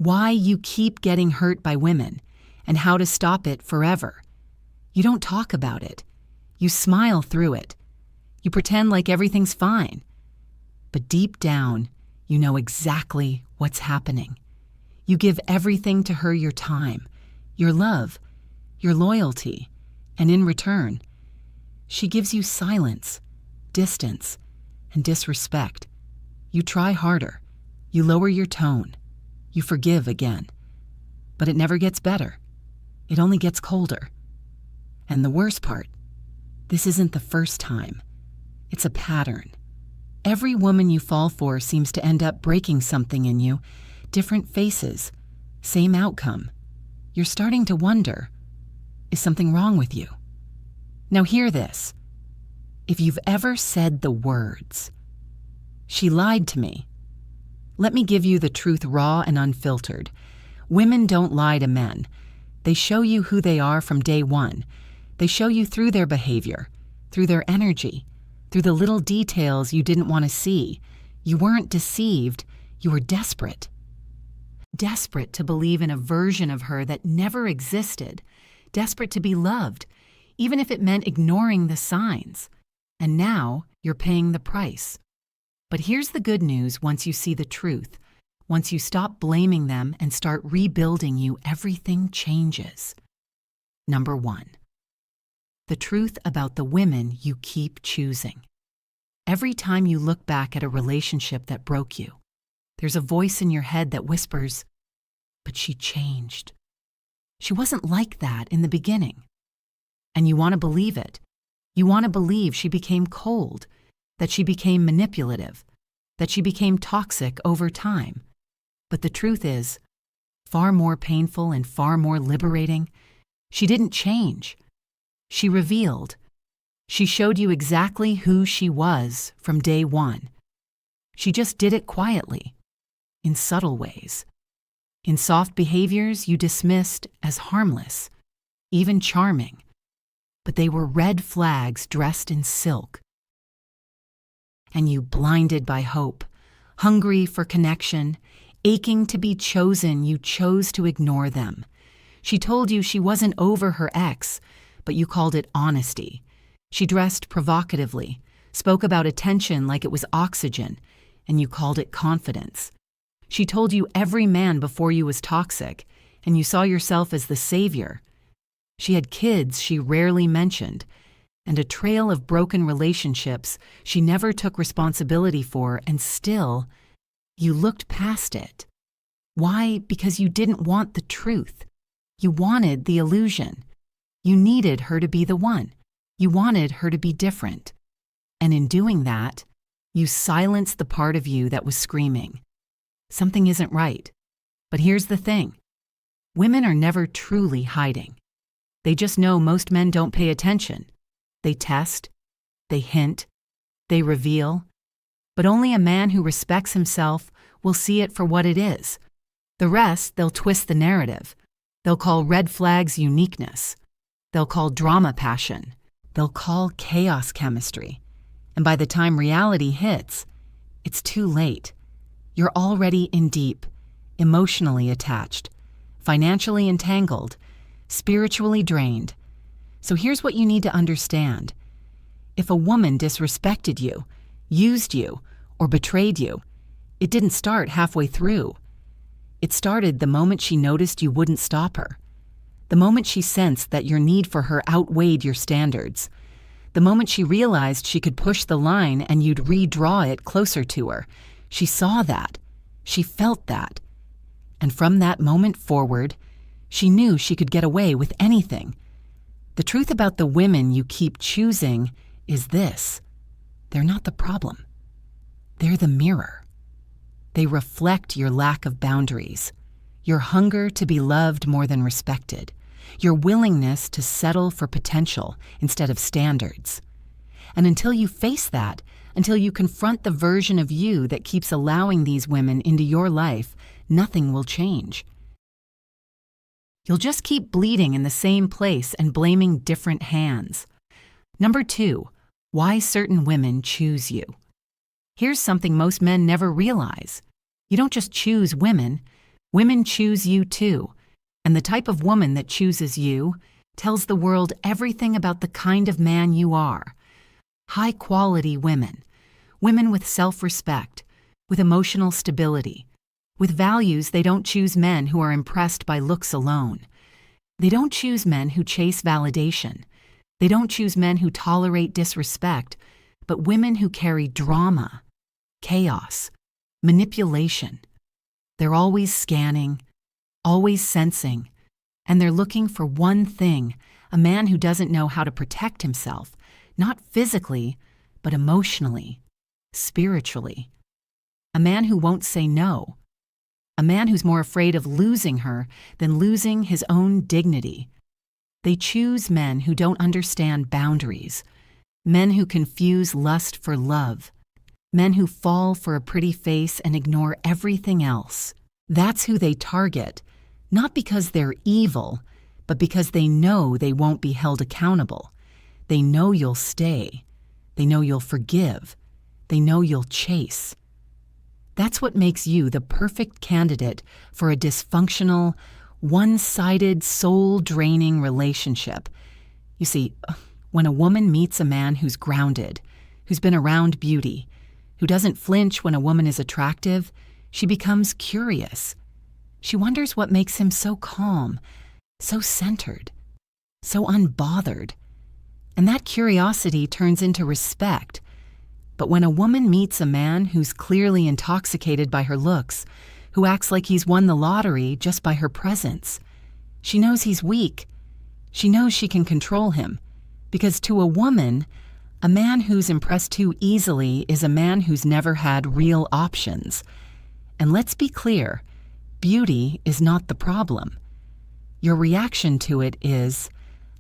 Why you keep getting hurt by women, and how to stop it forever. You don't talk about it. You smile through it. You pretend like everything's fine. But deep down, you know exactly what's happening. You give everything to her, your time, your love, your loyalty, and in return, she gives you silence, distance, and disrespect. You try harder. You lower your tone. You forgive again. But it never gets better. It only gets colder. And the worst part, this isn't the first time. It's a pattern. Every woman you fall for seems to end up breaking something in you. Different faces, same outcome. You're starting to wonder, is something wrong with you? Now hear this. If you've ever said the words, "She lied to me," let me give you the truth raw and unfiltered. Women don't lie to men. They show you who they are from day one. They show you through their behavior, through their energy, through the little details you didn't want to see. You weren't deceived, you were desperate. Desperate to believe in a version of her that never existed. Desperate to be loved, even if it meant ignoring the signs. And now you're paying the price. But here's the good news once you see the truth. Once you stop blaming them and start rebuilding you, everything changes. Number 1. The truth about the women you keep choosing. Every time you look back at a relationship that broke you, there's a voice in your head that whispers, "But she changed. She wasn't like that in the beginning." And you want to believe it. You want to believe she became cold, that she became manipulative, that she became toxic over time. But the truth is, far more painful and far more liberating, she didn't change. She revealed. She showed you exactly who she was from day one. She just did it quietly, in subtle ways. In soft behaviors you dismissed as harmless, even charming. But they were red flags dressed in silk. And you, blinded by hope, hungry for connection, aching to be chosen, you chose to ignore them. She told you she wasn't over her ex, but you called it honesty. She dressed provocatively, spoke about attention like it was oxygen, and you called it confidence. She told you every man before you was toxic, and you saw yourself as the savior. She had kids she rarely mentioned, and a trail of broken relationships she never took responsibility for, and still, you looked past it. Why? Because you didn't want the truth. You wanted the illusion. You needed her to be the one. You wanted her to be different. And in doing that, you silenced the part of you that was screaming, "Something isn't right." But here's the thing. Women are never truly hiding. They just know most men don't pay attention. They test, they hint, they reveal. But only a man who respects himself will see it for what it is. The rest, they'll twist the narrative. They'll call red flags uniqueness. They'll call drama passion. They'll call chaos chemistry. And by the time reality hits, it's too late. You're already in deep, emotionally attached, financially entangled, spiritually drained. So here's what you need to understand. If a woman disrespected you, used you, or betrayed you, it didn't start halfway through. It started the moment she noticed you wouldn't stop her. The moment she sensed that your need for her outweighed your standards. The moment she realized she could push the line and you'd redraw it closer to her. She saw that. She felt that. And from that moment forward, she knew she could get away with anything. The truth about the women you keep choosing is this. They're not the problem. They're the mirror. They reflect your lack of boundaries, your hunger to be loved more than respected, your willingness to settle for potential instead of standards. And until you face that, until you confront the version of you that keeps allowing these women into your life, nothing will change. You'll just keep bleeding in the same place and blaming different hands. Number 2, why certain women choose you. Here's something most men never realize. You don't just choose women. Women choose you too, and the type of woman that chooses you tells the world everything about the kind of man you are. High-quality women, women with self-respect, with emotional stability, with values. They don't choose men who are impressed by looks alone. They don't choose men who chase validation. They don't choose men who tolerate disrespect, but women who carry drama, chaos, manipulation. They're always scanning, always sensing, and they're looking for one thing: a man who doesn't know how to protect himself, not physically, but emotionally, spiritually. A man who won't say no. A man who's more afraid of losing her than losing his own dignity. They choose men who don't understand boundaries, men who confuse lust for love, men who fall for a pretty face and ignore everything else. That's who they target, not because they're evil, but because they know they won't be held accountable. They know you'll stay. They know you'll forgive. They know you'll chase. That's what makes you the perfect candidate for a dysfunctional, one-sided, soul-draining relationship. You see, when a woman meets a man who's grounded, who's been around beauty, who doesn't flinch when a woman is attractive, she becomes curious. She wonders what makes him so calm, so centered, so unbothered. And that curiosity turns into respect. But when a woman meets a man who's clearly intoxicated by her looks, who acts like he's won the lottery just by her presence, she knows he's weak. She knows she can control him. Because to a woman, a man who's impressed too easily is a man who's never had real options. And let's be clear, beauty is not the problem. Your reaction to it is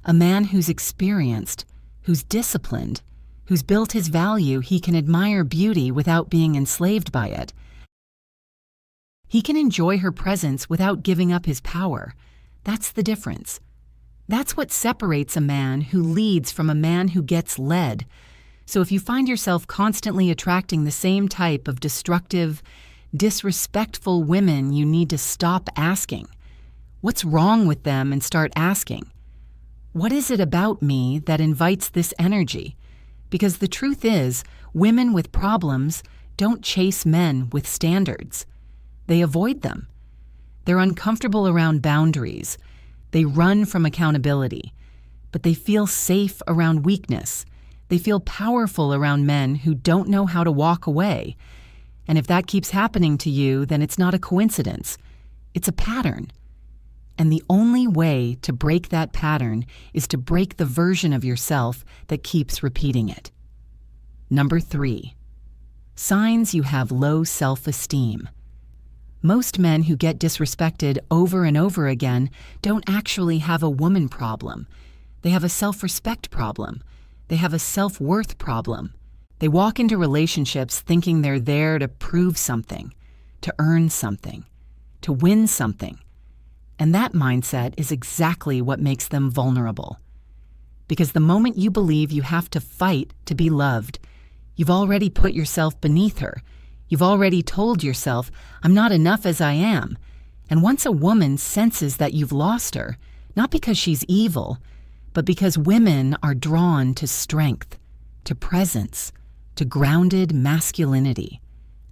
a man who's experienced, who's disciplined, who's built his value. He can admire beauty without being enslaved by it. He can enjoy her presence without giving up his power. That's the difference. That's what separates a man who leads from a man who gets led. So if you find yourself constantly attracting the same type of destructive, disrespectful women, you need to stop asking, what's wrong with them, and start asking, what is it about me that invites this energy? Because the truth is, women with problems don't chase men with standards. They avoid them. They're uncomfortable around boundaries. They run from accountability. But they feel safe around weakness. They feel powerful around men who don't know how to walk away. And if that keeps happening to you, then it's not a coincidence. It's a pattern. And the only way to break that pattern is to break the version of yourself that keeps repeating it. Number 3, signs you have low self-esteem. Most men who get disrespected over and over again don't actually have a woman problem. They have a self-respect problem. They have a self-worth problem. They walk into relationships thinking they're there to prove something, to earn something, to win something. And that mindset is exactly what makes them vulnerable. Because the moment you believe you have to fight to be loved, you've already put yourself beneath her. You've already told yourself, I'm not enough as I am. And once a woman senses that you've lost her, not because she's evil, but because women are drawn to strength, to presence, to grounded masculinity,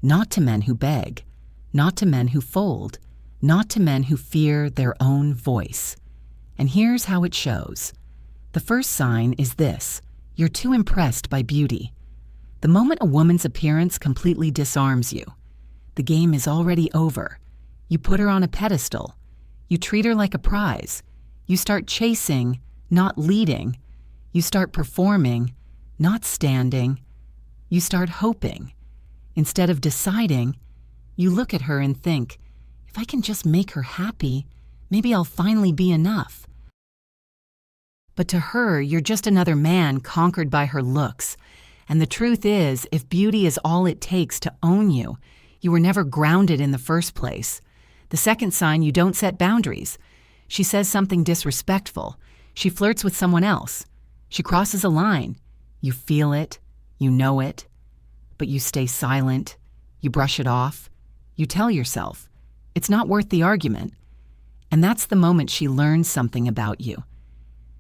not to men who beg, not to men who fold, not to men who fear their own voice. And here's how it shows. The first sign is this: you're too impressed by beauty. The moment a woman's appearance completely disarms you, the game is already over. You put her on a pedestal. You treat her like a prize. You start chasing, not leading. You start performing, not standing. You start hoping. Instead of deciding, you look at her and think, if I can just make her happy, maybe I'll finally be enough. But to her, you're just another man conquered by her looks. And the truth is, if beauty is all it takes to own you, you were never grounded in the first place. The second sign, you don't set boundaries. She says something disrespectful. She flirts with someone else. She crosses a line. You feel it. You know it. But you stay silent. You brush it off. You tell yourself, It's not worth the argument. And that's the moment she learns something about you.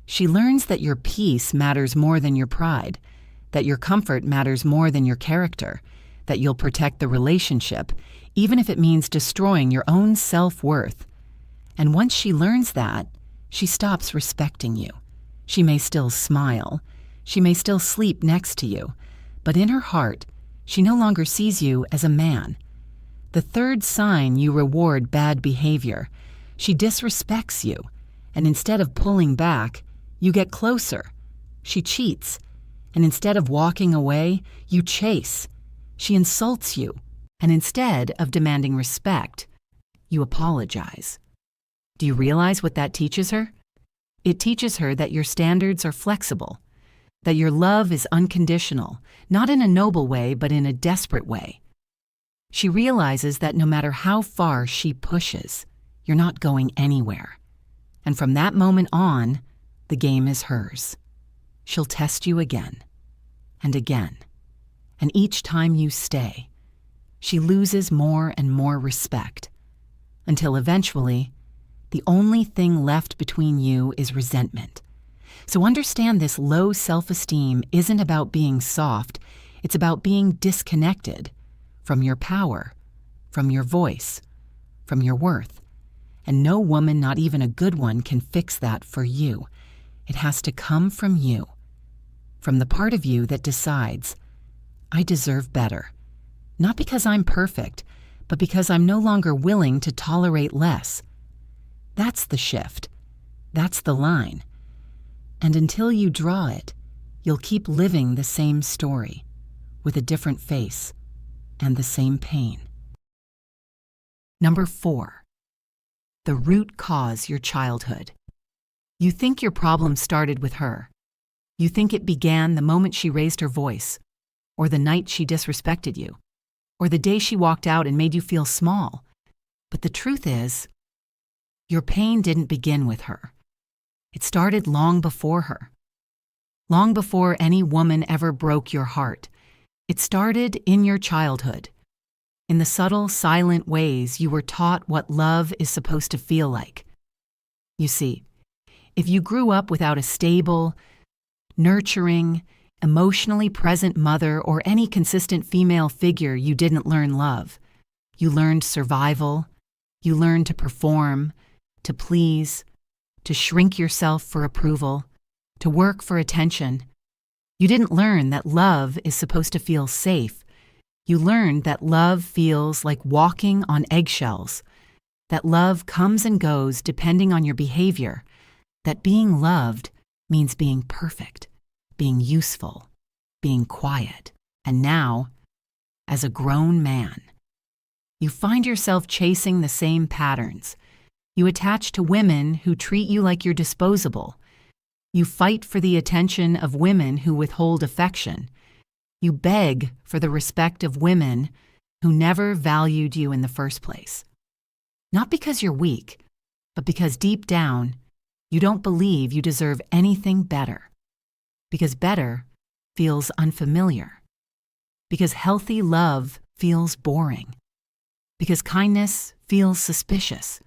She learns that your peace matters more than your pride, that your comfort matters more than your character, that you'll protect the relationship, even if it means destroying your own self-worth. And once she learns that, she stops respecting you. She may still smile, she may still sleep next to you, but in her heart, she no longer sees you as a man. The third sign you reward bad behavior. She disrespects you, and instead of pulling back, you get closer. She cheats, and instead of walking away, you chase. She insults you, and instead of demanding respect, you apologize. Do you realize what that teaches her? It teaches her that your standards are flexible, that your love is unconditional, not in a noble way, but in a desperate way. She realizes that no matter how far she pushes, you're not going anywhere. And from that moment on, the game is hers. She'll test you again and again. And each time you stay, she loses more and more respect, until eventually, the only thing left between you is resentment. So understand this low self-esteem isn't about being soft, it's about being disconnected from your power, from your voice, from your worth. And no woman, not even a good one, can fix that for you. It has to come from you, from the part of you that decides, I deserve better. Not because I'm perfect, but because I'm no longer willing to tolerate less. That's the shift. That's the line. And until you draw it, you'll keep living the same story, with a different face and the same pain. Number 4. The root cause, your childhood. You think your problem started with her. You think it began the moment she raised her voice, or the night she disrespected you, or the day she walked out and made you feel small. But the truth is, your pain didn't begin with her. It started long before her. Long before any woman ever broke your heart. It started in your childhood. In the subtle, silent ways you were taught what love is supposed to feel like. You see, if you grew up without a stable, nurturing, emotionally present mother or any consistent female figure, you didn't learn love. You learned survival. You learned to perform, to please, to shrink yourself for approval, to work for attention. You didn't learn that love is supposed to feel safe. You learned that love feels like walking on eggshells, that love comes and goes depending on your behavior, that being loved means being perfect, being useful, being quiet. And now, as a grown man, you find yourself chasing the same patterns. You attach to women who treat you like you're disposable. You fight for the attention of women who withhold affection. You beg for the respect of women who never valued you in the first place. Not because you're weak, but because deep down, you don't believe you deserve anything better. Because better feels unfamiliar. Because healthy love feels boring. Because kindness feels suspicious.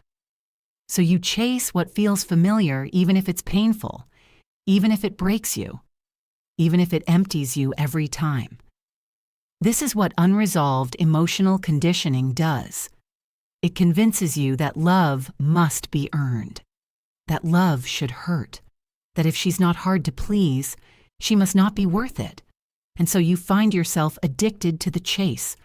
So you chase what feels familiar even if it's painful, even if it breaks you, even if it empties you every time. This is what unresolved emotional conditioning does. It convinces you that love must be earned, that love should hurt, that if she's not hard to please, she must not be worth it. And so you find yourself addicted to the chase,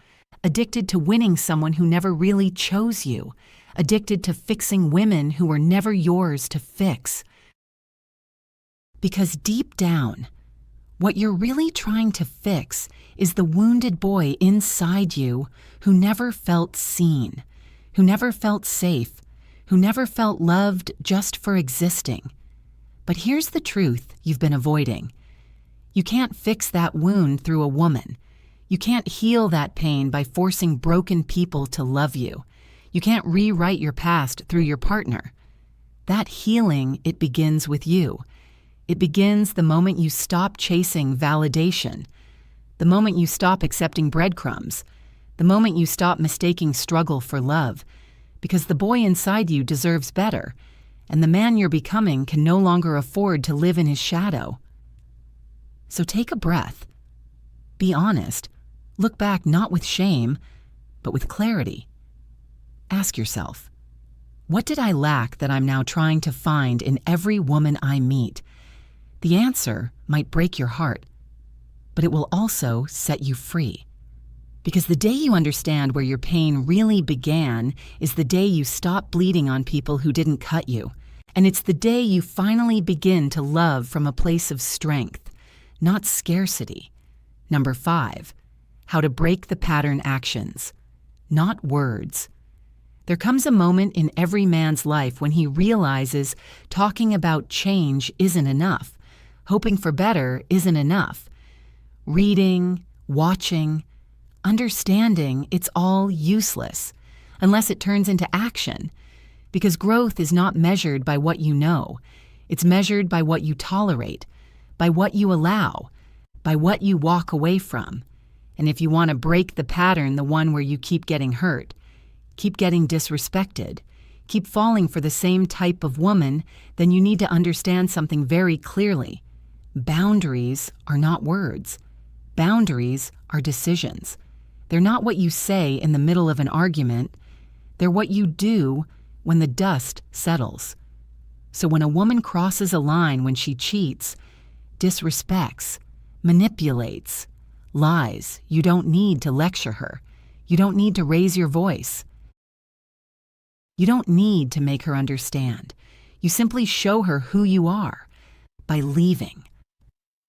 addicted to winning someone who never really chose you, addicted to fixing women who were never yours to fix. Because deep down, what you're really trying to fix is the wounded boy inside you who never felt seen, who never felt safe, who never felt loved just for existing. But here's the truth you've been avoiding. You can't fix that wound through a woman. You can't heal that pain by forcing broken people to love you. You can't rewrite your past through your partner. That healing, it begins with you. It begins the moment you stop chasing validation, the moment you stop accepting breadcrumbs, the moment you stop mistaking struggle for love. because the boy inside you deserves better, and the man you're becoming can no longer afford to live in his shadow. So take a breath. Be honest. Look back not with shame, but with clarity. Ask yourself, what did I lack that I'm now trying to find in every woman I meet? The answer might break your heart, but it will also set you free. Because the day you understand where your pain really began is the day you stop bleeding on people who didn't cut you. And it's the day you finally begin to love from a place of strength, not scarcity. Number 5, how to break the pattern actions, not words. There comes a moment in every man's life when he realizes talking about change isn't enough. Hoping for better isn't enough. Reading, watching, understanding, it's all useless unless it turns into action. Because growth is not measured by what you know. It's measured by what you tolerate, by what you allow, by what you walk away from. And if you want to break the pattern, the one where you keep getting hurt, keep getting disrespected, keep falling for the same type of woman, then you need to understand something very clearly. Boundaries are not words. Boundaries are decisions. They're not what you say in the middle of an argument. They're what you do when the dust settles. So when a woman crosses a line when she cheats, disrespects, manipulates, lies, you don't need to lecture her. You don't need to raise your voice. You don't need to make her understand. You simply show her who you are by leaving,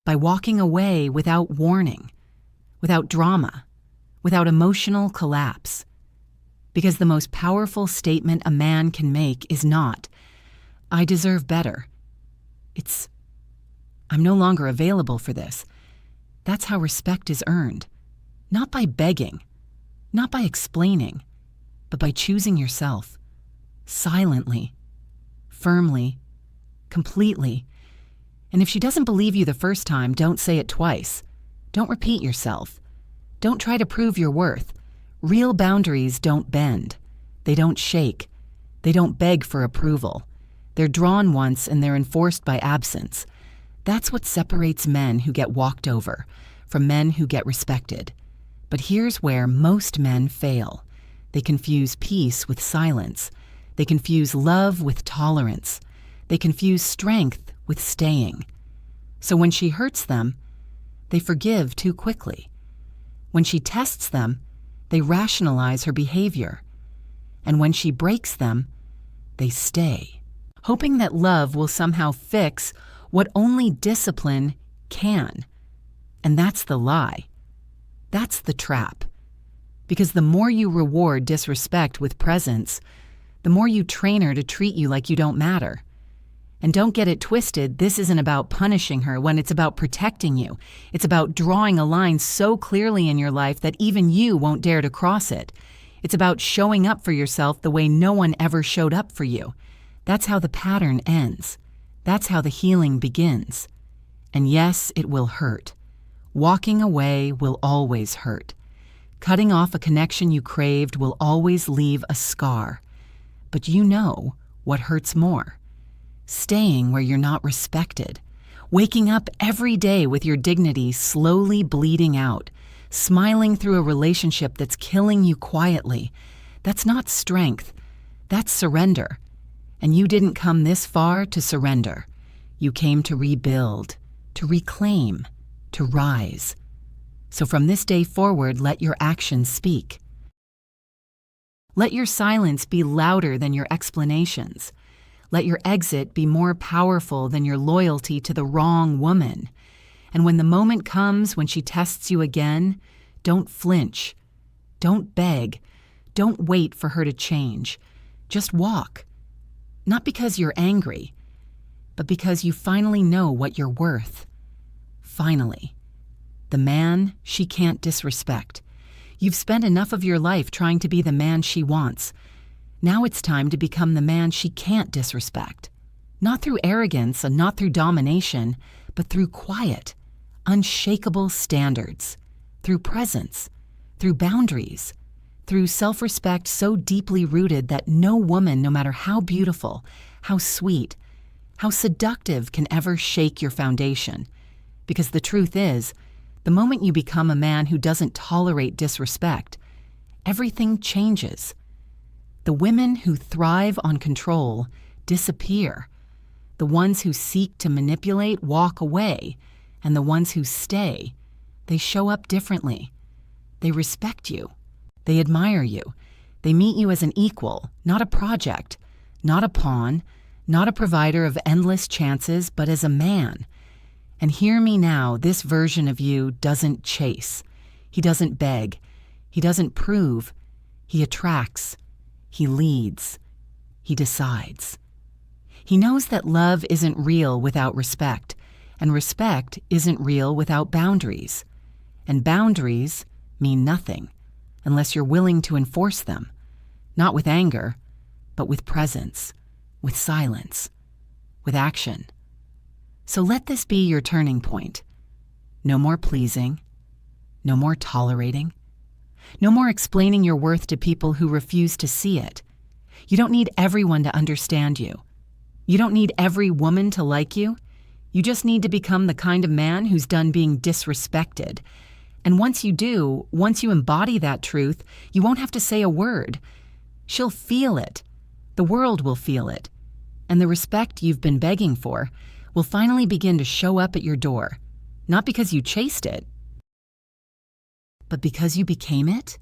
by walking away without warning, without drama, without emotional collapse. Because the most powerful statement a man can make is not, "I deserve better." It's, "I'm no longer available for this." That's how respect is earned. Not by begging, not by explaining, but by choosing yourself. Silently, firmly, completely. And if she doesn't believe you the first time, don't say it twice. Don't repeat yourself. Don't try to prove your worth. Real boundaries don't bend. They don't shake. They don't beg for approval. They're drawn once and they're enforced by absence. That's what separates men who get walked over from men who get respected. But here's where most men fail. They confuse peace with silence. They confuse love with tolerance. They confuse strength with staying. So when she hurts them, they forgive too quickly. When she tests them, they rationalize her behavior. And when she breaks them, they stay, hoping that love will somehow fix what only discipline can. And that's the lie. That's the trap. Because the more you reward disrespect with presence, the more you train her to treat you like you don't matter. And don't get it twisted, this isn't about punishing her when it's about protecting you. It's about drawing a line so clearly in your life that even you won't dare to cross it. It's about showing up for yourself the way no one ever showed up for you. That's how the pattern ends. That's how the healing begins. And yes, it will hurt. Walking away will always hurt. Cutting off a connection you craved will always leave a scar. But you know what hurts more. Staying where you're not respected. Waking up every day with your dignity slowly bleeding out. Smiling through a relationship that's killing you quietly. That's not strength. That's surrender. And you didn't come this far to surrender. You came to rebuild, to reclaim, to rise. So from this day forward, let your actions speak. Let your silence be louder than your explanations. Let your exit be more powerful than your loyalty to the wrong woman. And when the moment comes when she tests you again, don't flinch. Don't beg. Don't wait for her to change. Just walk. Not because you're angry, but because you finally know what you're worth. Finally. The man she can't disrespect. You've spent enough of your life trying to be the man she wants. Now it's time to become the man she can't disrespect. Not through arrogance and not through domination, but through quiet, unshakable standards, through presence, through boundaries, through self-respect so deeply rooted that no woman, no matter how beautiful, how sweet, how seductive, can ever shake your foundation. Because the truth is, the moment you become a man who doesn't tolerate disrespect, everything changes. The women who thrive on control disappear. The ones who seek to manipulate walk away, and the ones who stay, they show up differently. They respect you. They admire you. They meet you as an equal, not a project, not a pawn, not a provider of endless chances, but as a man. And hear me now, this version of you doesn't chase. He doesn't beg. He doesn't prove. He attracts. He leads. He decides. He knows that love isn't real without respect, and respect isn't real without boundaries. And boundaries mean nothing unless you're willing to enforce them, not with anger, but with presence, with silence, with action. So let this be your turning point. No more pleasing, no more tolerating, no more explaining your worth to people who refuse to see it. You don't need everyone to understand you. You don't need every woman to like you. You just need to become the kind of man who's done being disrespected. And once you do, once you embody that truth, you won't have to say a word. She'll feel it. The world will feel it. And the respect you've been begging for will finally begin to show up at your door. Not because you chased it, but because you became it.